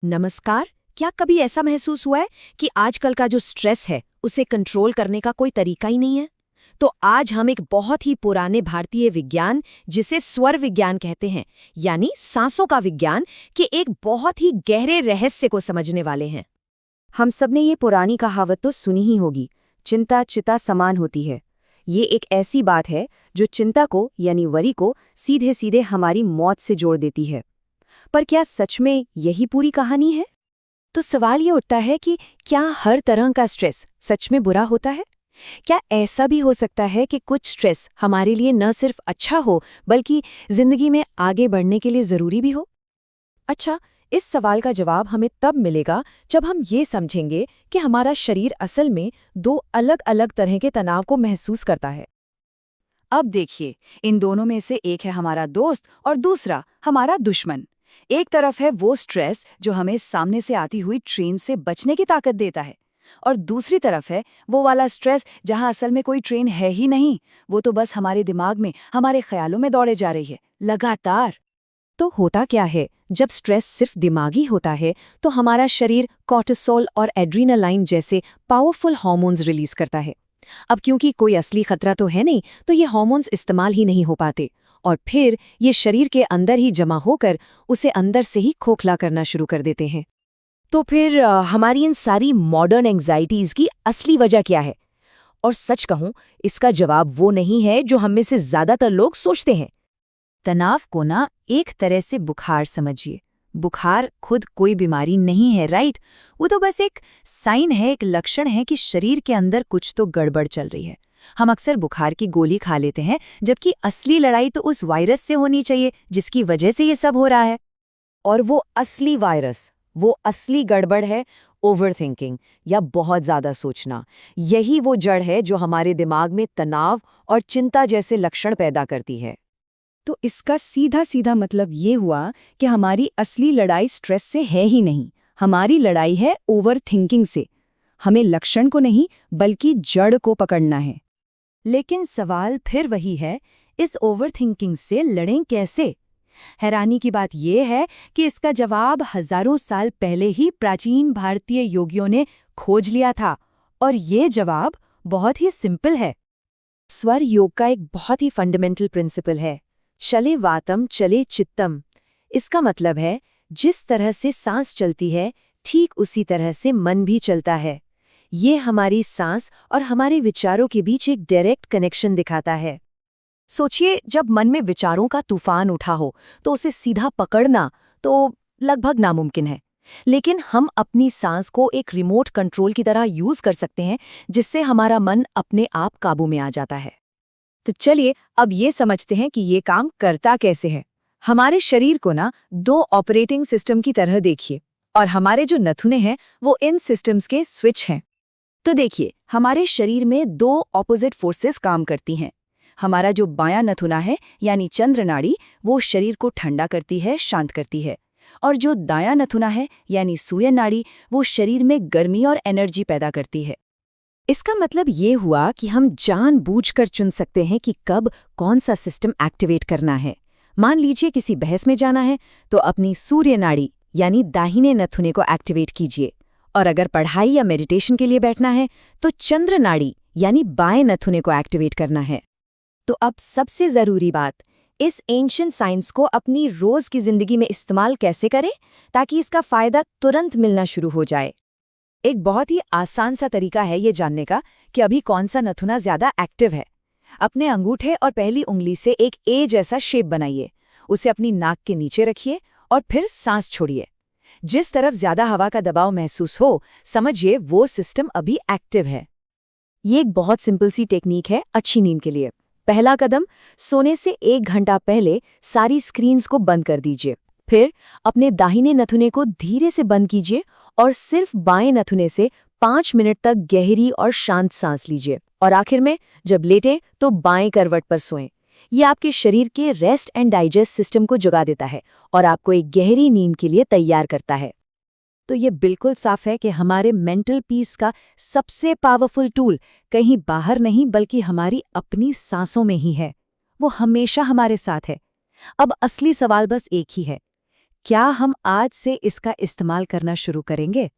नमस्कार। क्या कभी ऐसा महसूस हुआ है कि आजकल का जो स्ट्रेस है उसे कंट्रोल करने का कोई तरीका ही नहीं है? तो आज हम एक बहुत ही पुराने भारतीय विज्ञान, जिसे स्वर विज्ञान कहते हैं, यानी सांसों का विज्ञान, के एक बहुत ही गहरे रहस्य को समझने वाले हैं। हम सब ने ये पुरानी कहावत तो सुनी ही होगी, चिंता चिता समान होती है। ये एक ऐसी बात है जो चिंता को यानी वरी को सीधे सीधे हमारी मौत से जोड़ देती है। पर क्या सच में यही पूरी कहानी है? तो सवाल ये उठता है कि क्या हर तरह का स्ट्रेस सच में बुरा होता है? क्या ऐसा भी हो सकता है कि कुछ स्ट्रेस हमारे लिए न सिर्फ अच्छा हो, बल्कि जिंदगी में आगे बढ़ने के लिए जरूरी भी हो? अच्छा, इस सवाल का जवाब हमें तब मिलेगा जब हम ये समझेंगे कि हमारा शरीर असल में दो अलग अलग तरह के तनाव को महसूस करता है। अब देखिए, इन दोनों में से एक है हमारा दोस्त और दूसरा हमारा दुश्मन। एक तरफ है वो स्ट्रेस जो हमें सामने से आती हुई ट्रेन से बचने की ताकत देता है, और दूसरी तरफ है वो वाला स्ट्रेस जहां असल में कोई ट्रेन है ही नहीं, वो तो बस हमारे दिमाग में, हमारे ख्यालों में दौड़े जा रही है लगातार। तो होता क्या है, जब स्ट्रेस सिर्फ दिमागी होता है तो हमारा शरीर कॉर्टिसोल और एड्रीनालाइन जैसे पावरफुल हार्मोन्स रिलीज करता है। अब क्योंकि कोई असली खतरा तो है नहीं, तो ये हार्मोन्स इस्तेमाल ही नहीं हो पाते, और फिर ये शरीर के अंदर ही जमा होकर उसे अंदर से ही खोखला करना शुरू कर देते हैं। तो फिर हमारी इन सारी मॉडर्न एंग्जाइटीज की असली वजह क्या है? और सच कहूं, इसका जवाब वो नहीं है जो हम में से ज्यादातर लोग सोचते हैं। तनाव को ना एक तरह से बुखार समझिए। बुखार खुद कोई बीमारी नहीं है, राइट? वो तो बस एक साइन है, एक लक्षण है कि शरीर के अंदर कुछ तो गड़बड़ चल रही है। हम अक्सर बुखार की गोली खा लेते हैं, जबकि असली लड़ाई तो उस वायरस से होनी चाहिए जिसकी वजह से ये सब हो रहा है। और वो असली वायरस, वो असली गड़बड़ है ओवरथिंकिंग, या बहुत ज्यादा सोचना। यही वो जड़ है जो हमारे दिमाग में तनाव और चिंता जैसे लक्षण पैदा करती है। तो इसका सीधा सीधा मतलब ये हुआ कि हमारी असली लड़ाई स्ट्रेस से है ही नहीं, हमारी लड़ाई है ओवरथिंकिंग से। हमें लक्षण को नहीं, बल्कि जड़ को पकड़ना है। लेकिन सवाल फिर वही है, इस ओवरथिंकिंग से लड़ें कैसे? हैरानी की बात यह है कि इसका जवाब हजारों साल पहले ही प्राचीन भारतीय योगियों ने खोज लिया था, और ये जवाब बहुत ही सिंपल है। स्वर योग का एक बहुत ही फंडामेंटल प्रिंसिपल है, शले वातम चले चित्तम। इसका मतलब है, जिस तरह से सांस चलती है, ठीक उसी तरह से मन भी चलता है। ये हमारी सांस और हमारे विचारों के बीच एक डायरेक्ट कनेक्शन दिखाता है। सोचिए, जब मन में विचारों का तूफान उठा हो तो उसे सीधा पकड़ना तो लगभग नामुमकिन है। लेकिन हम अपनी सांस को एक रिमोट कंट्रोल की तरह यूज कर सकते हैं, जिससे हमारा मन अपने आप काबू में आ जाता है। तो चलिए अब ये समझते हैं कि ये काम करता कैसे है। हमारे शरीर को ना दो ऑपरेटिंग सिस्टम की तरह देखिए, और हमारे जो नथुने हैं वो इन सिस्टम्स के स्विच हैं। तो देखिए, हमारे शरीर में दो ऑपोजिट फोर्सेस काम करती हैं। हमारा जो बायां नथुना है यानी चंद्र नाड़ी, वो शरीर को ठंडा करती है, शांत करती है। और जो दायां नथुना है यानी सूर्य नाड़ी, वो शरीर में गर्मी और एनर्जी पैदा करती है। इसका मतलब ये हुआ कि हम जानबूझकर चुन सकते हैं कि कब कौन सा सिस्टम एक्टिवेट करना है। मान लीजिए किसी बहस में जाना है तो अपनी सूर्य नाड़ी यानी दाहिने नथुने को एक्टिवेट कीजिए, और अगर पढ़ाई या मेडिटेशन के लिए बैठना है तो चंद्र नाड़ी यानी बाएं नथुने को एक्टिवेट करना है। तो अब सबसे जरूरी बात, इस एंशिएंट साइंस को अपनी रोज की जिंदगी में इस्तेमाल कैसे करें ताकि इसका फायदा तुरंत मिलना शुरू हो जाए। एक बहुत ही आसान सा तरीका है ये जानने का कि अभी कौन सा नथुना ज्यादा एक्टिव है। अपने अंगूठे और पहली उंगली से एक ए जैसा शेप बनाइए, उसे अपनी नाक के नीचे रखिए और फिर सांस छोड़िए। जिस तरफ ज्यादा हवा का दबाव महसूस हो, समझिए वो सिस्टम अभी एक्टिव है। ये एक बहुत सिंपल सी टेक्निक है अच्छी नींद के लिए। पहला कदम, सोने से 1 घंटा पहले सारी स्क्रीन्स को बंद कर दीजिए। फिर अपने दाहिने नथुने को धीरे से बंद कीजिए और सिर्फ बाएं नथुने से 5 मिनट तक गहरी और शांत सांस लीजिए। और आखिर में जब लेटें तो बाएं करवट पर सोएं। ये आपके शरीर के रेस्ट एंड डाइजेस्ट सिस्टम को जगा देता है और आपको एक गहरी नींद के लिए तैयार करता है। तो ये बिल्कुल साफ है कि हमारे मेंटल पीस का सबसे पावरफुल टूल कहीं बाहर नहीं, बल्कि हमारी अपनी सांसों में ही है। वो हमेशा हमारे साथ है। अब असली सवाल बस एक ही है, क्या हम आज से इसका इस्तेमाल करना शुरू करेंगे?